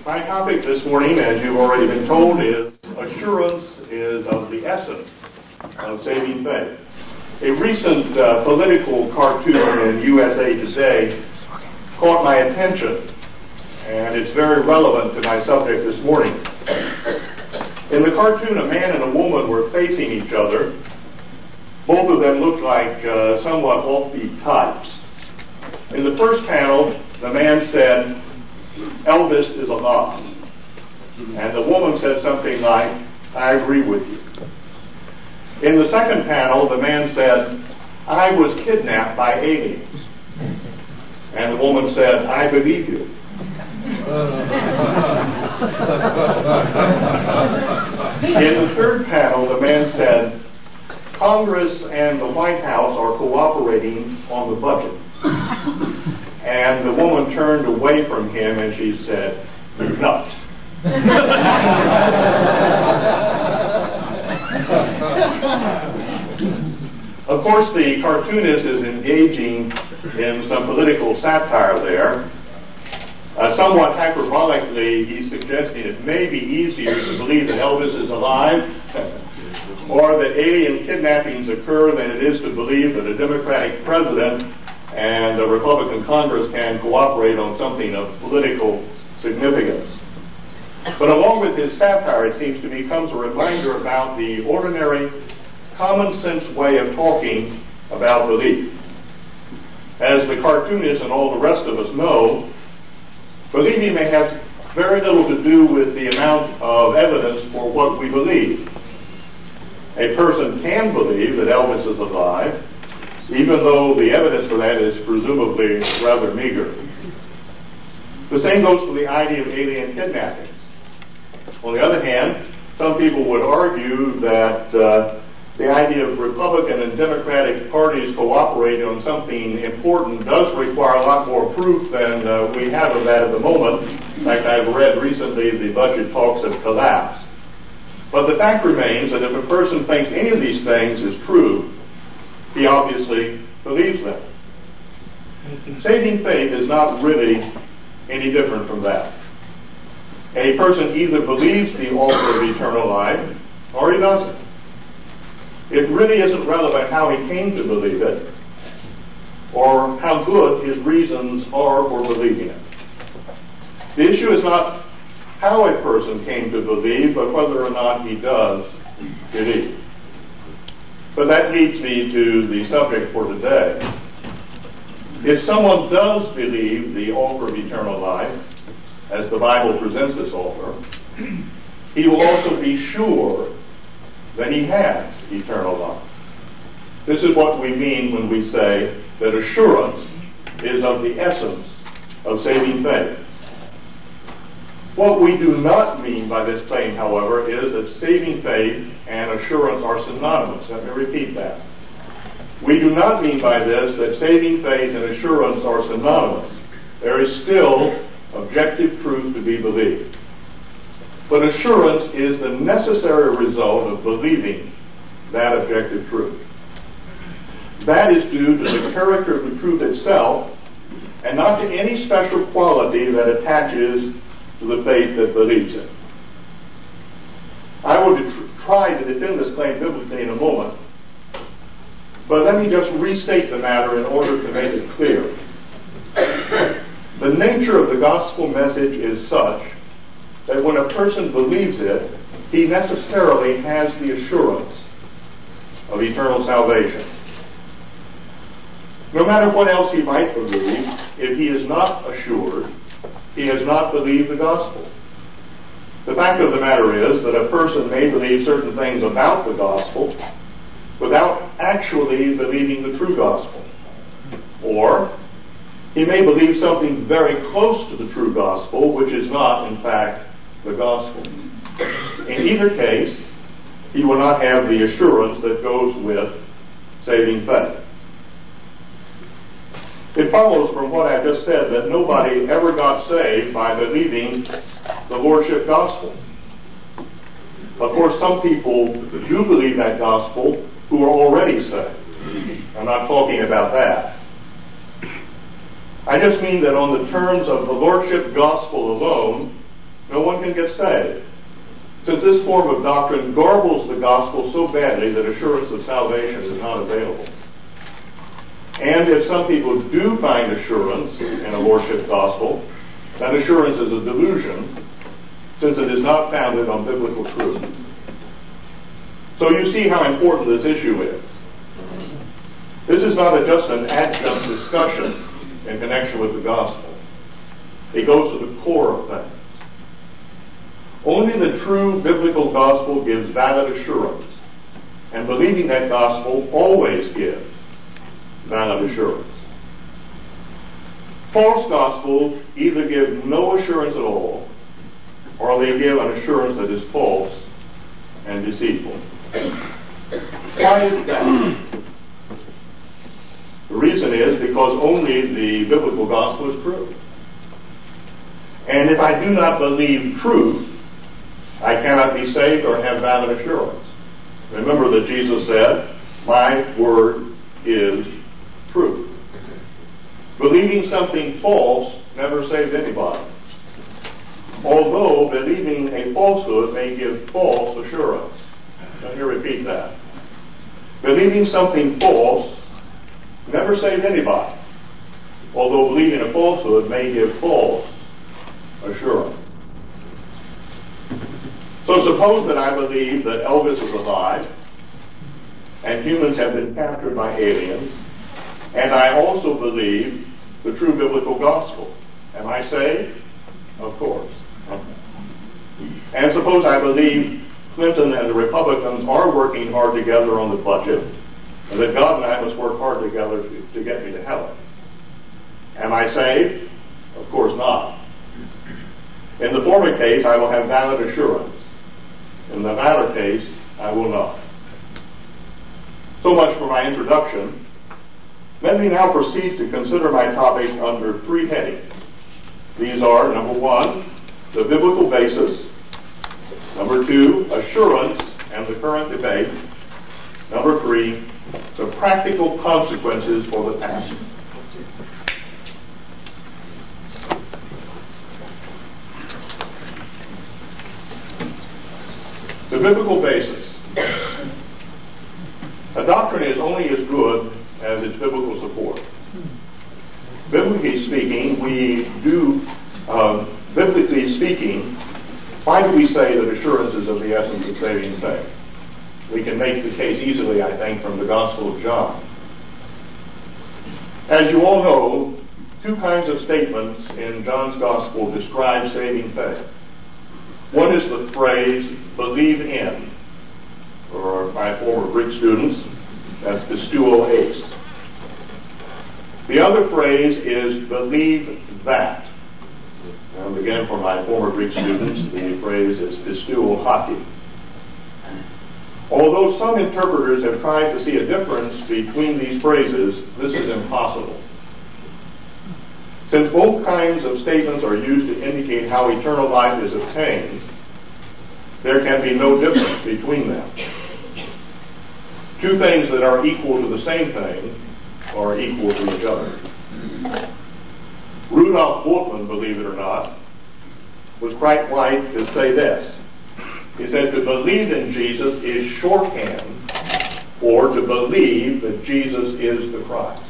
My topic this morning, as you've already been told, is assurance is of the essence of saving faith. A recent political cartoon in USA Today caught my attention, and it's very relevant to my subject this morning. In the cartoon, a man and a woman were facing each other. Both of them looked like somewhat offbeat types. In the first panel, the man said, "Elvis is alive." And the woman said something like, "I agree with you." In the second panel, the man said, "I was kidnapped by aliens." And the woman said, "I believe you." In the third panel, the man said, "Congress and the White House are cooperating on the budget." And the woman turned away from him and she said, "You nut." Of course, the cartoonist is engaging in some political satire there. Somewhat hyperbolically, he's suggesting it may be easier to believe that Elvis is alive or that alien kidnappings occur than it is to believe that a Democratic president and a Republican Congress can cooperate on something of political significance. But along with his satire, it seems to me, comes a reminder about the ordinary, common sense way of talking about belief. As the cartoonist and all the rest of us know, believing may have very little to do with the amount of evidence for what we believe. A person can believe that Elvis is alive, even though the evidence for that is presumably rather meager. The same goes for the idea of alien kidnapping. On the other hand, some people would argue that the idea of Republican and Democratic parties cooperating on something important does require a lot more proof than we have of that at the moment. In fact, I've read recently the budget talks have collapsed. But the fact remains that if a person thinks any of these things is true, he obviously believes them. Saving faith is not really any different from that. A person either believes the offer of eternal life or he doesn't. It really isn't relevant how he came to believe it or how good his reasons are for believing it. The issue is not how a person came to believe, but whether or not he does believe. But that leads me to the subject for today. If someone does believe the offer of eternal life, as the Bible presents this offer, he will also be sure that he has eternal life. This is what we mean when we say that assurance is of the essence of saving faith. What we do not mean by this claim, however, is that saving faith and assurance are synonymous. Let me repeat that. We do not mean by this that saving faith and assurance are synonymous. There is still objective truth to be believed. But assurance is the necessary result of believing that objective truth. That is due to the character of the truth itself and not to any special quality that attaches to the faith that believes it. I will try to defend this claim biblically in a moment, but let me just restate the matter in order to make it clear. The nature of the gospel message is such that when a person believes it, he necessarily has the assurance of eternal salvation. No matter what else he might believe, if he is not assured, he has not believed the gospel. The fact of the matter is that a person may believe certain things about the gospel without actually believing the true gospel. Or he may believe something very close to the true gospel, which is not, in fact, the gospel. In either case, he will not have the assurance that goes with saving faith. It follows from what I just said that nobody ever got saved by believing the Lordship gospel. Of course, some people do believe that gospel who are already saved. I'm not talking about that. I just mean that on the terms of the Lordship gospel alone, one can get saved, since this form of doctrine garbles the gospel so badly that assurance of salvation is not available. And if some people do find assurance in a lordship gospel, that assurance is a delusion, since it is not founded on biblical truth. So you see how important this issue is. This is not just an adjunct discussion in connection with the gospel. It goes to the core of things. Only the true biblical gospel gives valid assurance, and believing that gospel always gives valid assurance. False gospels either give no assurance at all, or they give an assurance that is false and deceitful. Why is that? The reason is because only the biblical gospel is true. And if I do not believe truth, I cannot be saved or have valid assurance. Remember that Jesus said, "My word is truth." Believing something false never saves anybody. Although believing a falsehood may give false assurance. Let me repeat that. Believing something false never saves anybody. Although believing a falsehood may give false assurance. So suppose that I believe that Elvis is alive and humans have been captured by aliens, and I also believe the true biblical gospel. Am I saved? Of course. And suppose I believe Clinton and the Republicans are working hard together on the budget, and that God and I must work hard together to get me to heaven. Am I saved? Of course not. In the former case, I will have valid assurance. In the latter case, I will not. So much for my introduction. Let me now proceed to consider my topic under three headings. These are, number one, the biblical basis. Number two, assurance and the current debate. Number three, the practical consequences for the past. The biblical basis. A doctrine is only as good as its biblical support. Biblically speaking, why do we say that assurance is of the essence of saving faith? We can make the case easily, I think, from the Gospel of John. As you all know, two kinds of statements in John's Gospel describe saving faith. One is the phrase, believe in, for my former Greek students, that's pisteuo eis. The other phrase is believe that. And again, for my former Greek students, the phrase is pisteuo hati. Although some interpreters have tried to see a difference between these phrases, this is impossible. Since both kinds of statements are used to indicate how eternal life is obtained, there can be no difference between them. Two things that are equal to the same thing are equal to each other. Rudolf Bultmann, believe it or not, was quite right to say this. He said, to believe in Jesus is shorthand for to believe that Jesus is the Christ.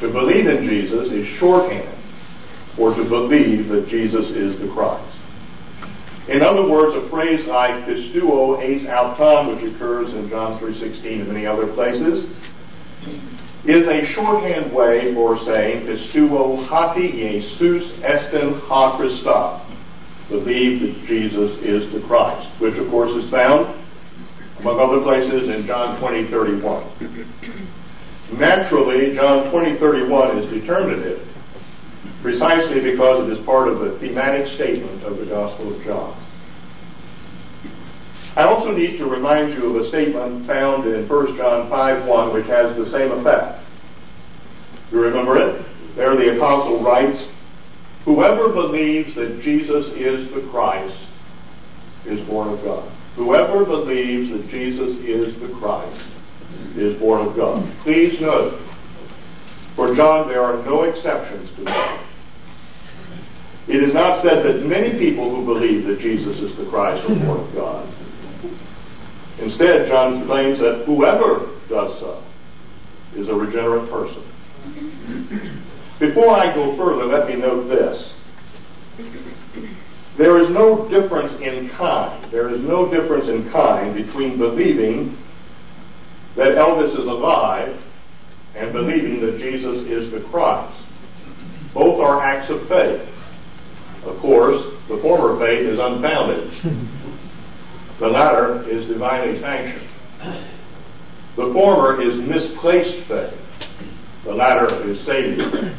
To believe in Jesus is shorthand for to believe that Jesus is the Christ. In other words, a phrase like pisteuo eis auton, which occurs in John 3:16 and many other places, is a shorthand way for saying pisteuo hati Jesus esten ha Christos. Believe that Jesus is the Christ, which of course is found, among other places, in John 20:31. Naturally, John 20:31 is determinative, precisely because it is part of the thematic statement of the Gospel of John. I also need to remind you of a statement found in 1 John 5:1, which has the same effect. You remember it? There the Apostle writes, whoever believes that Jesus is the Christ is born of God. Whoever believes that Jesus is the Christ is born of God. Please note, for John there are no exceptions to that. It is not said that many people who believe that Jesus is the Christ are born of God. Instead, John claims that whoever does so is a regenerate person. Before I go further, let me note this. There is no difference in kind. There is no difference in kind between believing that Elvis is alive and believing that Jesus is the Christ. Both are acts of faith. Of course, the former faith is unfounded. The latter is divinely sanctioned. The former is misplaced faith. The latter is saving faith.